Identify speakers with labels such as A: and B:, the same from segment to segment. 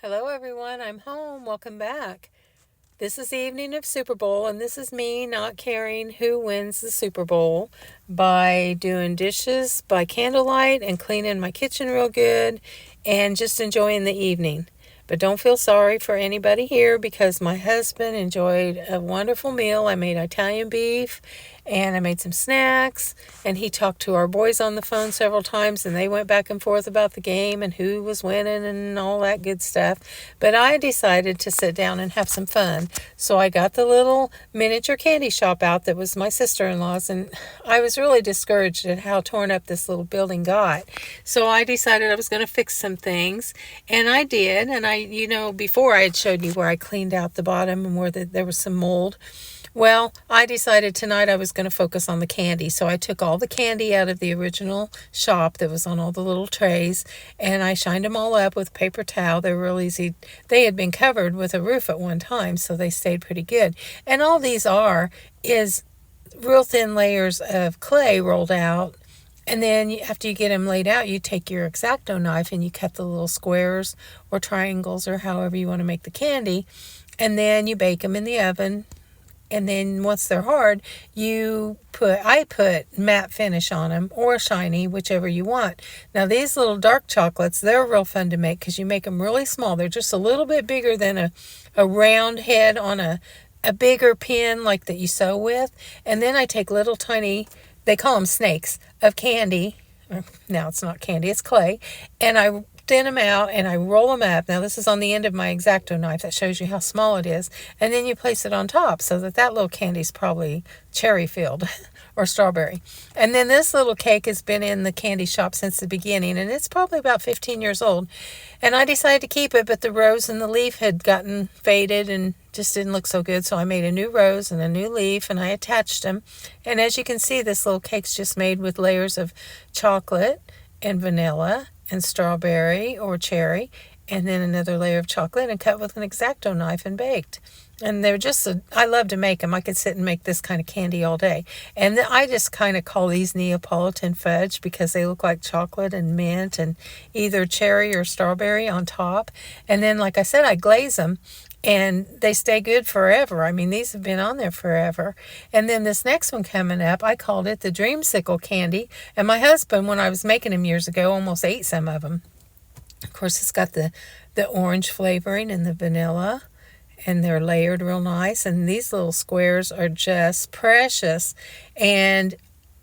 A: Hello, everyone. I'm home. Welcome back. This is the evening of Super Bowl, and this is me not caring who wins the Super Bowl by doing dishes by candlelight and cleaning my kitchen real good and just enjoying the evening. But don't feel sorry for anybody here because my husband enjoyed a wonderful meal. I made Italian beef and I made some snacks, and he talked to our boys on the phone several times, and they went back and forth about the game and who was winning and all that good stuff. But I decided to sit down and have some fun. So I got the little miniature candy shop out that was my sister-in-law's, and I was really discouraged at how torn up this little building got. So I decided I was going to fix some things, and I did. And before I had showed you where I cleaned out the bottom and where there was some mold. Well, I decided tonight I was going to focus on the candy. So I took all the candy out of the original shop that was on all the little trays, and I shined them all up with a paper towel. They were real easy. They had been covered with a roof at one time, so they stayed pretty good. And all these is real thin layers of clay rolled out. And then after you get them laid out, you take your X-Acto knife and you cut the little squares or triangles or however you want to make the candy. And then you bake them in the oven. And then once they're hard, I put matte finish on them or shiny, whichever you want. Now these little dark chocolates, they're real fun to make because you make them really small. They're just a little bit bigger than a round head on a bigger pin like that you sew with. And then I take little tiny, they call them snakes, of candy. Now it's not candy, it's clay. And I thin them out and I roll them up. Now this is on the end of my X-Acto knife. That shows you how small it is. And then you place it on top so that little candy is probably cherry filled or strawberry. And then this little cake has been in the candy shop since the beginning, and it's probably about 15 years old. And I decided to keep it, but the rose and the leaf had gotten faded and just didn't look so good. So I made a new rose and a new leaf and I attached them. And as you can see, this little cake's just made with layers of chocolate and vanilla and strawberry or cherry, and then another layer of chocolate and cut with an X-Acto knife and baked. And they're I love to make them. I could sit and make this kind of candy all day. And I just kind of call these Neapolitan fudge because they look like chocolate and mint and either cherry or strawberry on top. And then, like I said, I glaze them. And they stay good forever. I mean, these have been on there forever. And then this next one coming up, I called it the Dreamsicle candy. And my husband, when I was making them years ago, almost ate some of them. Of course, it's got the orange flavoring and the vanilla. And they're layered real nice. And these little squares are just precious. And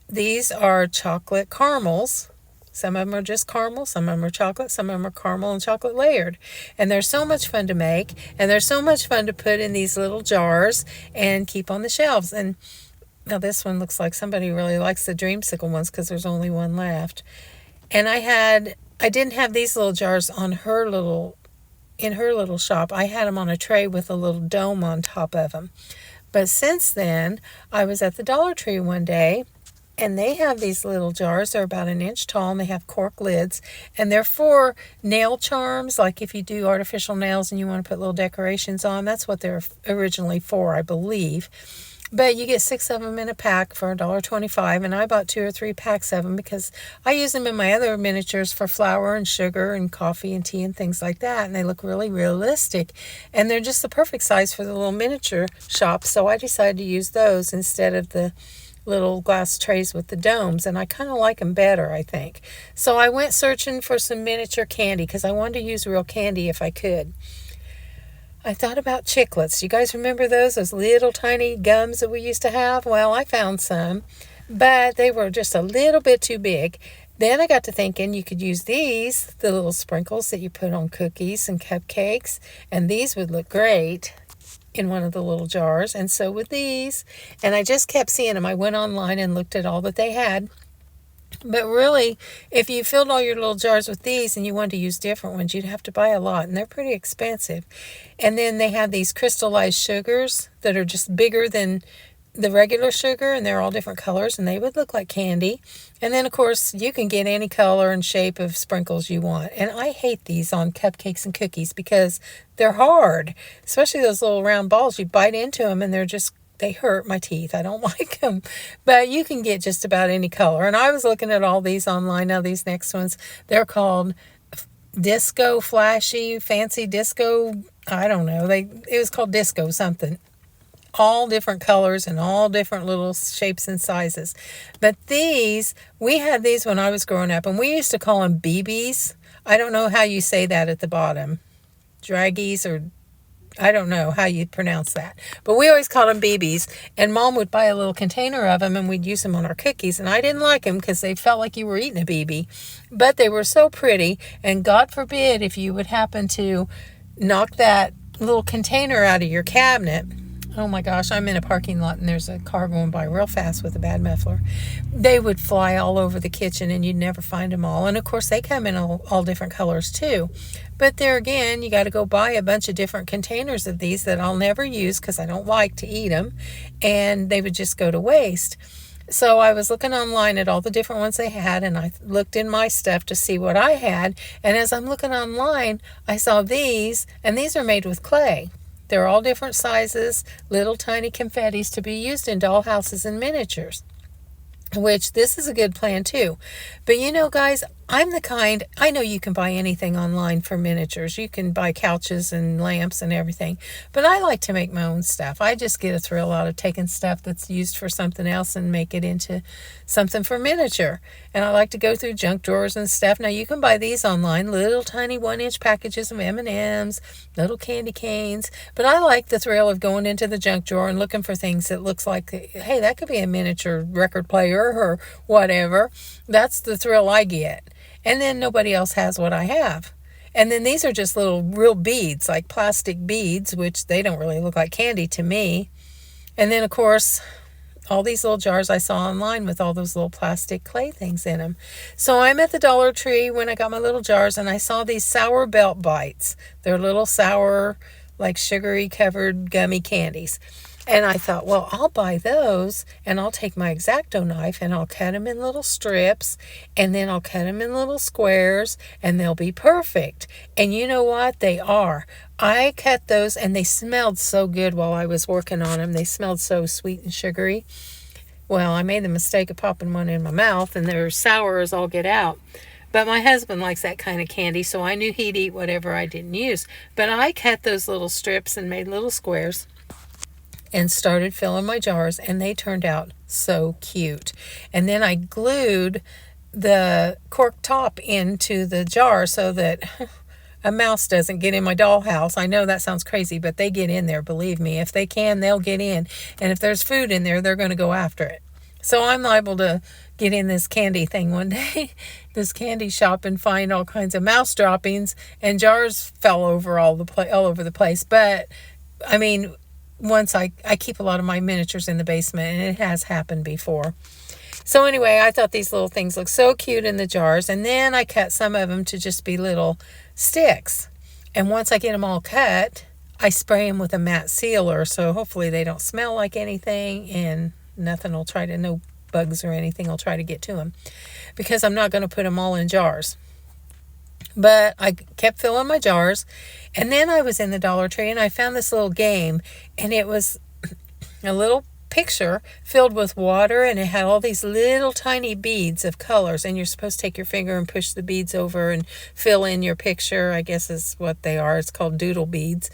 A: these are chocolate caramels. Some of them are just caramel, some of them are chocolate, some of them are caramel and chocolate layered. And they're so much fun to make, and they're so much fun to put in these little jars and keep on the shelves. And now this one looks like somebody really likes the Dreamsicle ones because there's only one left. And I didn't have these little jars in her little shop. I had them on a tray with a little dome on top of them. But since then, I was at the Dollar Tree one day, and they have these little jars. They're about an inch tall, and they have cork lids. And they're for nail charms, like if you do artificial nails and you want to put little decorations on. That's what they're originally for, I believe. But you get 6 of them in a pack for $1.25, and I bought 2 or 3 packs of them because I use them in my other miniatures for flour and sugar and coffee and tea and things like that, and they look really realistic. And they're just the perfect size for the little miniature shop, so I decided to use those instead of the little glass trays with the domes, and I kind of like them better, I think. So I went searching for some miniature candy because I wanted to use real candy if I could. I thought about chiclets. You guys remember those little tiny gums that we used to have? Well, I found some, but they were just a little bit too big. Then I got to thinking you could use these, the little sprinkles that you put on cookies and cupcakes, and these would look great in one of the little jars, and so with these. And I just kept seeing them. I went online and looked at all that they had. But really, if you filled all your little jars with these and you wanted to use different ones, you'd have to buy a lot, and they're pretty expensive. And then they have these crystallized sugars that are just bigger than the regular sugar, and they're all different colors, and they would look like candy. And then, of course, you can get any color and shape of sprinkles you want. And I hate these on cupcakes and cookies because they're hard, especially those little round balls. You bite into them, and they hurt my teeth. I don't like them. But you can get just about any color. And I was looking at all these online. Now, these next ones, they're called disco flashy, fancy disco. I don't know. It was called disco something. All different colors and all different little shapes and sizes. But we had these when I was growing up, and we used to call them BBs. I don't know how you say that at the bottom. Draggies, or I don't know how you pronounce that. But we always called them BBs. And Mom would buy a little container of them, and we'd use them on our cookies. And I didn't like them because they felt like you were eating a BB. But they were so pretty. And God forbid if you would happen to knock that little container out of your cabinet. Oh my gosh, I'm in a parking lot and there's a car going by real fast with a bad muffler. They would fly all over the kitchen and you'd never find them all. And of course, they come in all different colors too. But there again, you got to go buy a bunch of different containers of these that I'll never use because I don't like to eat them. And they would just go to waste. So I was looking online at all the different ones they had, and I looked in my stuff to see what I had. And as I'm looking online, I saw these, and these are made with clay. They're all different sizes, little tiny confettis to be used in dollhouses and miniatures, which this is a good plan too. But you know, guys, I'm the kind, I know you can buy anything online for miniatures. You can buy couches and lamps and everything. But I like to make my own stuff. I just get a thrill out of taking stuff that's used for something else and make it into something for miniature. And I like to go through junk drawers and stuff. Now you can buy these online, little tiny 1-inch packages of M&Ms, little candy canes. But I like the thrill of going into the junk drawer and looking for things that looks like, hey, that could be a miniature record player or whatever. That's the thrill I get. And then nobody else has what I have. And then these are just little real beads, like plastic beads, which they don't really look like candy to me. And then, of course, all these little jars I saw online with all those little plastic clay things in them. So I'm at the Dollar Tree when I got my little jars, and I saw these sour belt bites. They're little sour, like sugary covered gummy candies. And I thought, well, I'll buy those, and I'll take my X-Acto knife and I'll cut them in little strips, and then I'll cut them in little squares, and they'll be perfect. And you know what? They are. I cut those, and they smelled so good while I was working on them. They smelled so sweet and sugary. Well, I made the mistake of popping one in my mouth, and they're sour as all get out. But my husband likes that kind of candy, so I knew he'd eat whatever I didn't use. But I cut those little strips and made little squares and started filling my jars, and they turned out so cute. And then I glued the cork top into the jar so that a mouse doesn't get in my dollhouse. I know that sounds crazy, but they get in there, believe me. If they can, they'll get in. And if there's food in there, they're going to go after it. So I'm liable to get in this candy thing one day, this candy shop, and find all kinds of mouse droppings, and jars fell over all over the place. But I mean, once I keep a lot of my miniatures in the basement, and it has happened before. So anyway, I thought these little things looked so cute in the jars, and then I cut some of them to just be little sticks. And once I get them all cut, I spray them with a matte sealer, so hopefully they don't smell like anything, and no bugs or anything will try to get to them, because I'm not going to put them all in jars. But I kept filling my jars, and then I was in the Dollar Tree, and I found this little game, and it was a little picture filled with water, and it had all these little tiny beads of colors, and you're supposed to take your finger and push the beads over and fill in your picture, I guess is what they are. It's called doodle beads.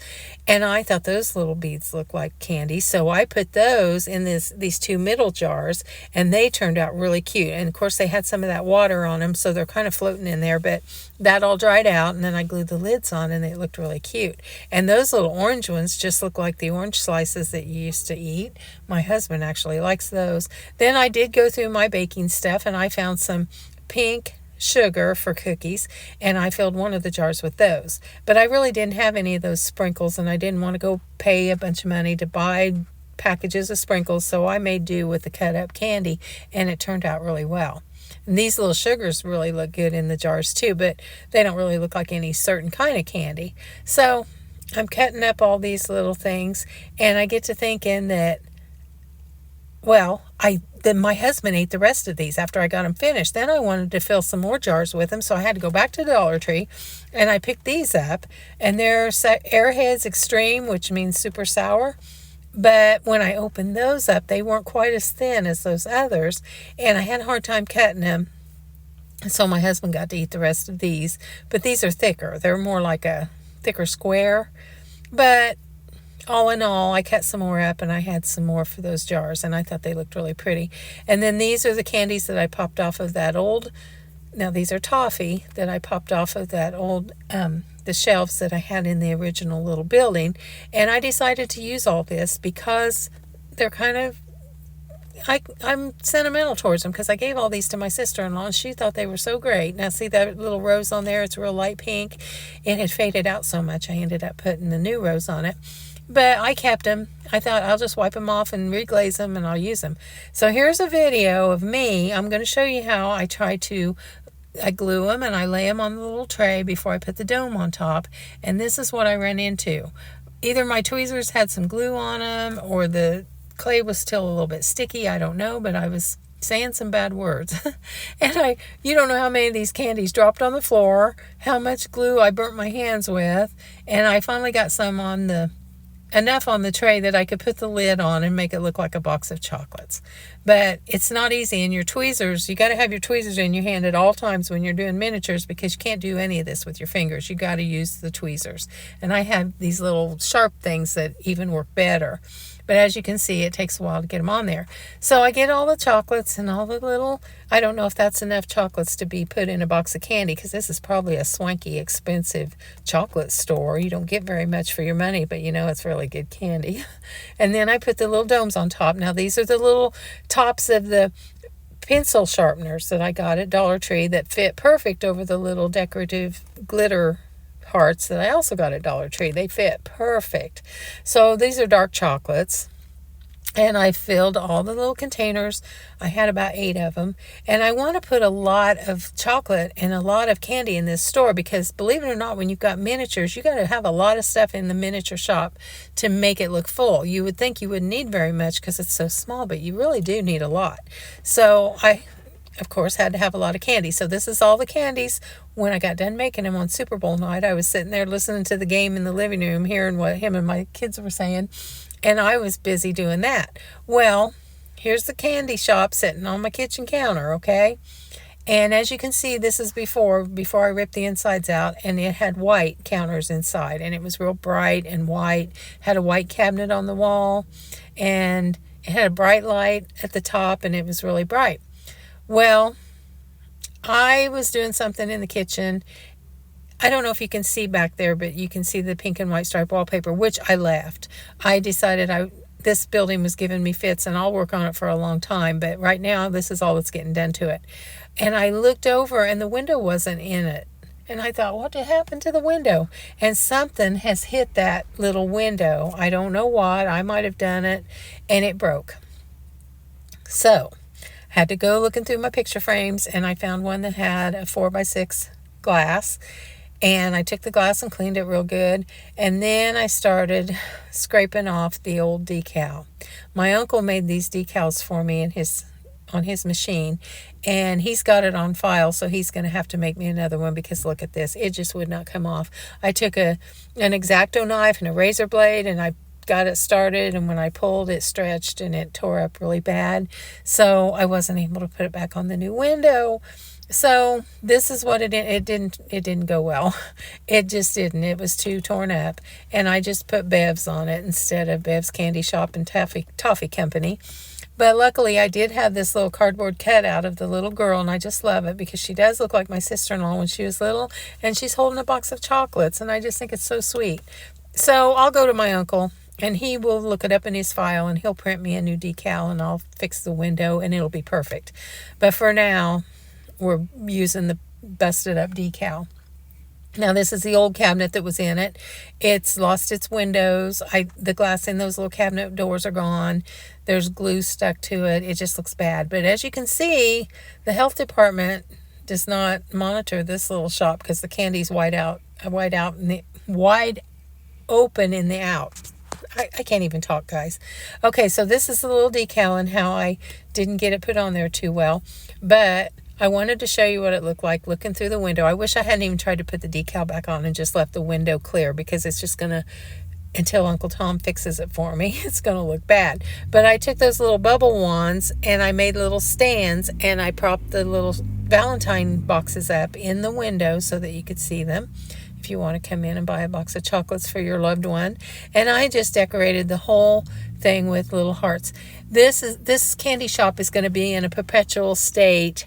A: And I thought those little beads looked like candy, so I put those in these two middle jars, and they turned out really cute. And of course they had some of that water on them, so they're kind of floating in there, but that all dried out, and then I glued the lids on, and they looked really cute. And those little orange ones just look like the orange slices that you used to eat. My husband actually likes those. Then I did go through my baking stuff, and I found some pink sugar for cookies, and I filled one of the jars with those. But I really didn't have any of those sprinkles, and I didn't want to go pay a bunch of money to buy packages of sprinkles, so I made do with the cut up candy, and it turned out really well. And these little sugars really look good in the jars too, but they don't really look like any certain kind of candy. So I'm cutting up all these little things, and I get to thinking that, well, then my husband ate the rest of these after I got them finished. Then I wanted to fill some more jars with them, so I had to go back to the Dollar Tree, and I picked these up, and they're Airheads Extreme, which means super sour. But when I opened those up, they weren't quite as thin as those others, and I had a hard time cutting them. So my husband got to eat the rest of these. But these are thicker. They're more like a thicker square. But all in all, I cut some more up and I had some more for those jars, and I thought they looked really pretty. And then these are the candies that I popped off of that old, now these are toffee that I popped off of that old, the shelves that I had in the original little building. And I decided to use all this because they're kind of, I'm sentimental towards them because I gave all these to my sister-in-law and she thought they were so great. Now see that little rose on there? It's real light pink. It had faded out so much I ended up putting the new rose on it. But I kept them. I thought I'll just wipe them off and reglaze them and I'll use them. So here's a video of me. I'm going to show you how I glue them and I lay them on the little tray before I put the dome on top. And this is what I ran into. Either my tweezers had some glue on them or the clay was still a little bit sticky. I don't know, but I was saying some bad words. And you don't know how many of these candies dropped on the floor, how much glue I burnt my hands with. And I finally got enough on the tray that I could put the lid on and make it look like a box of chocolates. But it's not easy. And your tweezers, you got to have your tweezers in your hand at all times when you're doing miniatures because you can't do any of this with your fingers. You got to use the tweezers. And I have these little sharp things that even work better. But as you can see, it takes a while to get them on there. So I get all the chocolates and all the little, I don't know if that's enough chocolates to be put in a box of candy because this is probably a swanky, expensive chocolate store. You don't get very much for your money, but it's really good candy. And then I put the little domes on top. Now these are the little tops of the pencil sharpeners that I got at Dollar Tree that fit perfect over the little decorative glitter hearts that I also got at Dollar Tree. They fit perfect. So these are dark chocolates. And I filled all the little containers. I had about 8 of them. And I want to put a lot of chocolate and a lot of candy in this store because believe it or not, when you've got miniatures, you got to have a lot of stuff in the miniature shop to make it look full. You would think you wouldn't need very much because it's so small, but you really do need a lot. So I, of course, had to have a lot of candy. So this is all the candies. When I got done making them on Super Bowl night, I was sitting there listening to the game in the living room, hearing what him and my kids were saying, and I was busy doing that. Well, here's the candy shop sitting on my kitchen counter, okay? And as you can see, this is before I ripped the insides out, and it had white counters inside, and it was real bright and white, had a white cabinet on the wall, and it had a bright light at the top, and it was really bright. Well, I was doing something in the kitchen. I don't know if you can see back there, but you can see the pink and white striped wallpaper, which I left. I decided this building was giving me fits, and I'll work on it for a long time. But right now, this is all that's getting done to it. And I looked over, and the window wasn't in it. And I thought, what happened to the window? And something has hit that little window. I don't know what. I might have done it, and it broke. So had to go looking through my picture frames, and I found one that had a 4x6 glass, and I took the glass and cleaned it real good, and then I started scraping off the old decal. My uncle made these decals for me on his machine, and he's got it on file, so he's going to have to make me another one because look at this. It just would not come off. I took an X-Acto knife and a razor blade, and I got it started, and when I pulled, it stretched and it tore up really bad, so I wasn't able to put it back on the new window. So this is what it didn't go well. It just didn't. It was too torn up, and I just put Bev's on it instead of Bev's Candy Shop and Toffee Company. But luckily, I did have this little cardboard cutout of the little girl, and I just love it because she does look like my sister-in-law when she was little, and she's holding a box of chocolates, and I just think it's so sweet. So I'll go to my uncle, and he will look it up in his file, and he'll print me a new decal, and I'll fix the window, and it'll be perfect. But for now, we're using the busted up decal. Now, this is the old cabinet that was in it. It's lost its windows. The glass in those little cabinet doors are gone. There's glue stuck to it. It just looks bad. But as you can see, the health department does not monitor this little shop because the candy's wide open in the out. I can't even talk, guys. Okay, so this is the little decal and how I didn't get it put on there too well. But I wanted to show you what it looked like looking through the window. I wish I hadn't even tried to put the decal back on and just left the window clear because it's just going to until Uncle Tom fixes it for me. It's going to look bad. But I took those little bubble wands and I made little stands and I propped the little Valentine boxes up in the window so that you could see them if you want to come in and buy a box of chocolates for your loved one. And I just decorated the whole thing with little hearts. This candy shop is going to be in a perpetual state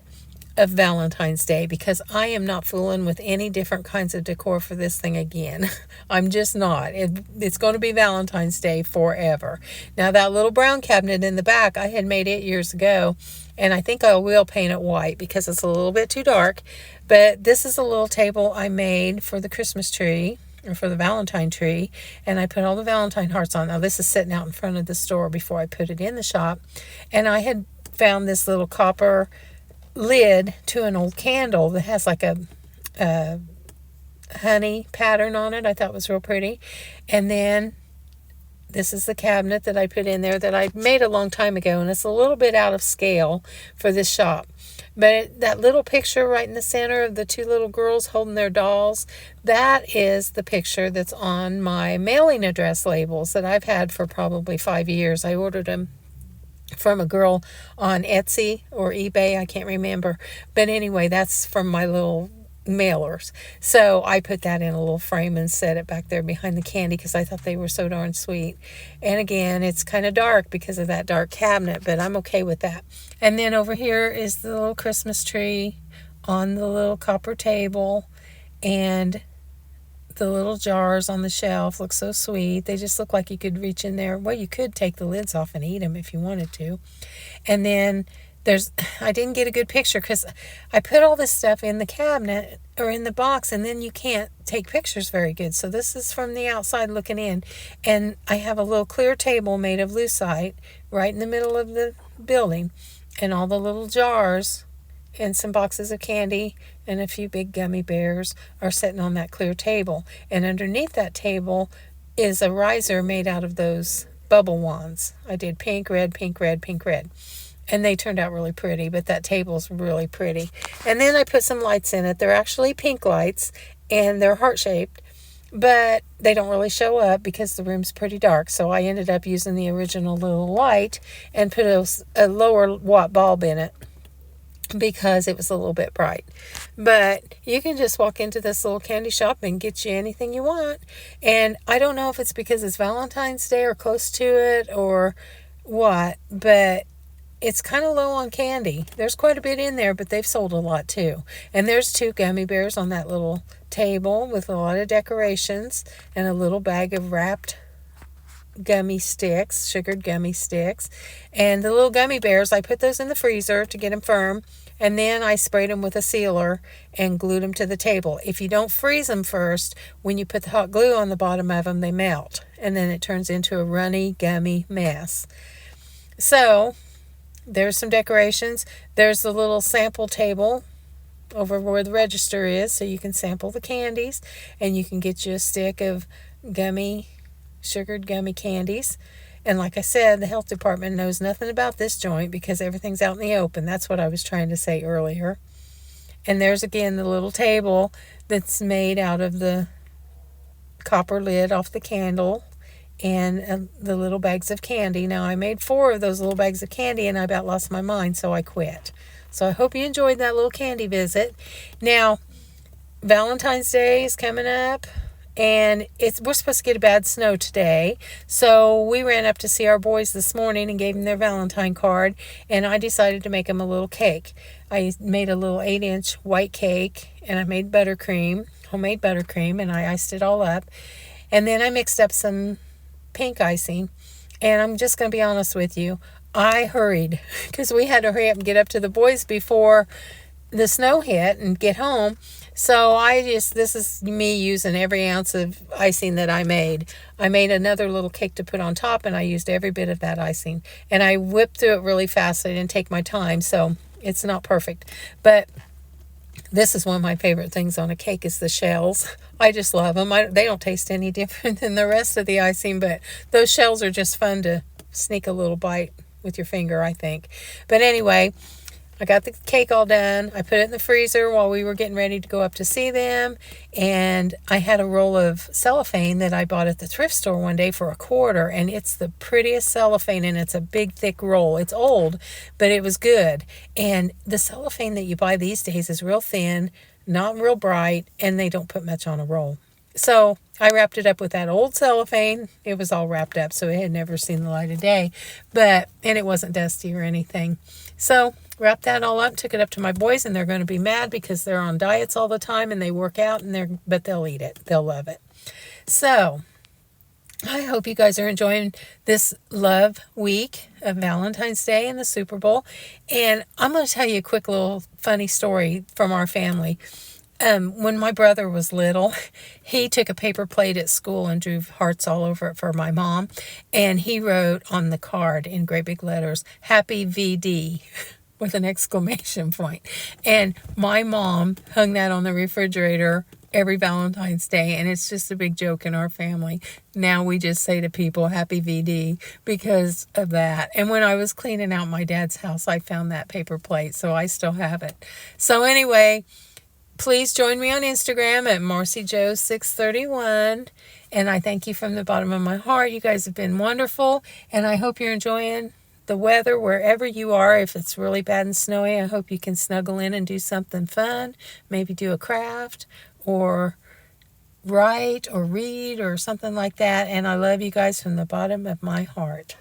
A: of Valentine's Day because I am not fooling with any different kinds of decor for this thing again. I'm just not. It's going to be Valentine's Day forever. Now that little brown cabinet in the back, I had made it years ago, and I think I will paint it white because it's a little bit too dark. But this is a little table I made for the Christmas tree, or for the Valentine tree, and I put all the Valentine hearts on. Now this is sitting out in front of the store before I put it in the shop, and I had found this little copper lid to an old candle that has like a honey pattern on it. I thought it was real pretty. And then this is the cabinet that I put in there that I made a long time ago, and it's a little bit out of scale for this shop. But that little picture right in the center of the two little girls holding their dolls, that is the picture that's on my mailing address labels that I've had for probably 5 years. I ordered them from a girl on Etsy or eBay, I can't remember. But anyway, that's from my little mailers. So I put that in a little frame and set it back there behind the candy because I thought they were so darn sweet. And again, it's kind of dark because of that dark cabinet, but I'm okay with that. And then over here is the little Christmas tree on the little copper table, and the little jars on the shelf look so sweet. They just look like you could reach in there. Well, you could take the lids off and eat them if you wanted to. And then I didn't get a good picture because I put all this stuff in the cabinet or in the box, and then you can't take pictures very good. So this is from the outside looking in. And I have a little clear table made of lucite right in the middle of the building, and all the little jars and some boxes of candy and a few big gummy bears are sitting on that clear table. And underneath that table is a riser made out of those bubble wands. I did pink, red, pink, red, pink, red. And they turned out really pretty, but that table's really pretty. And then I put some lights in it. They're actually pink lights, and they're heart-shaped, but they don't really show up because the room's pretty dark. So I ended up using the original little light and put a lower watt bulb in it because it was a little bit bright. But you can just walk into this little candy shop and get you anything you want. And I don't know if it's because it's Valentine's Day or close to it or what, but it's kind of low on candy. There's quite a bit in there, but they've sold a lot too. And there's 2 gummy bears on that little table with a lot of decorations and a little bag of wrapped gummy sticks, sugared gummy sticks. And the little gummy bears, I put those in the freezer to get them firm, and then I sprayed them with a sealer and glued them to the table. If you don't freeze them first, when you put the hot glue on the bottom of them, they melt, and then it turns into a runny gummy mess. So there's some decorations. There's the little sample table over where the register is, so you can sample the candies, and you can get you a stick of sugared gummy candies. And like I said, the health department knows nothing about this joint because everything's out in the open. That's what I was trying to say earlier. And there's again the little table that's made out of the copper lid off the candle and the little bags of candy. Now I made 4 of those little bags of candy and I about lost my mind, so I quit. So I hope you enjoyed that little candy visit. Now Valentine's Day is coming up, and we're supposed to get a bad snow today. So we ran up to see our boys this morning and gave them their Valentine card, and I decided to make them a little cake. I made a little 8-inch white cake, and I made homemade buttercream, and I iced it all up. And then I mixed up some pink icing, and I'm just going to be honest with you. I hurried because we had to hurry up and get up to the boys before the snow hit and get home. So this is me using every ounce of icing that I made. I made another little cake to put on top, and I used every bit of that icing. And I whipped through it really fast. I didn't take my time, so it's not perfect. But this is one of my favorite things on a cake is the shells. I just love them. They don't taste any different than the rest of the icing, but those shells are just fun to sneak a little bite with your finger, I think. But anyway, I got the cake all done. I put it in the freezer while we were getting ready to go up to see them. And I had a roll of cellophane that I bought at the thrift store one day for $1.25. And it's the prettiest cellophane, and it's a big, thick roll. It's old, but it was good. And the cellophane that you buy these days is real thin, not real bright, and they don't put much on a roll. So I wrapped it up with that old cellophane. It was all wrapped up, so it had never seen the light of day. And it wasn't dusty or anything. So wrapped that all up, took it up to my boys, and they're going to be mad because they're on diets all the time and they work out, but they'll eat it. They'll love it. So I hope you guys are enjoying this love week of Valentine's Day and the Super Bowl. And I'm going to tell you a quick little funny story from our family. When my brother was little, he took a paper plate at school and drew hearts all over it for my mom. And he wrote on the card in great big letters, Happy VD, with an exclamation point. And my mom hung that on the refrigerator every Valentine's Day, and it's just a big joke in our family. Now we just say to people, Happy VD, because of that. And when I was cleaning out my dad's house, I found that paper plate, so I still have it. So anyway, please join me on Instagram at MarcyJoe631. And I thank you from the bottom of my heart. You guys have been wonderful. And I hope you're enjoying the weather wherever you are. If it's really bad and snowy, I hope you can snuggle in and do something fun. Maybe do a craft or write or read or something like that. And I love you guys from the bottom of my heart.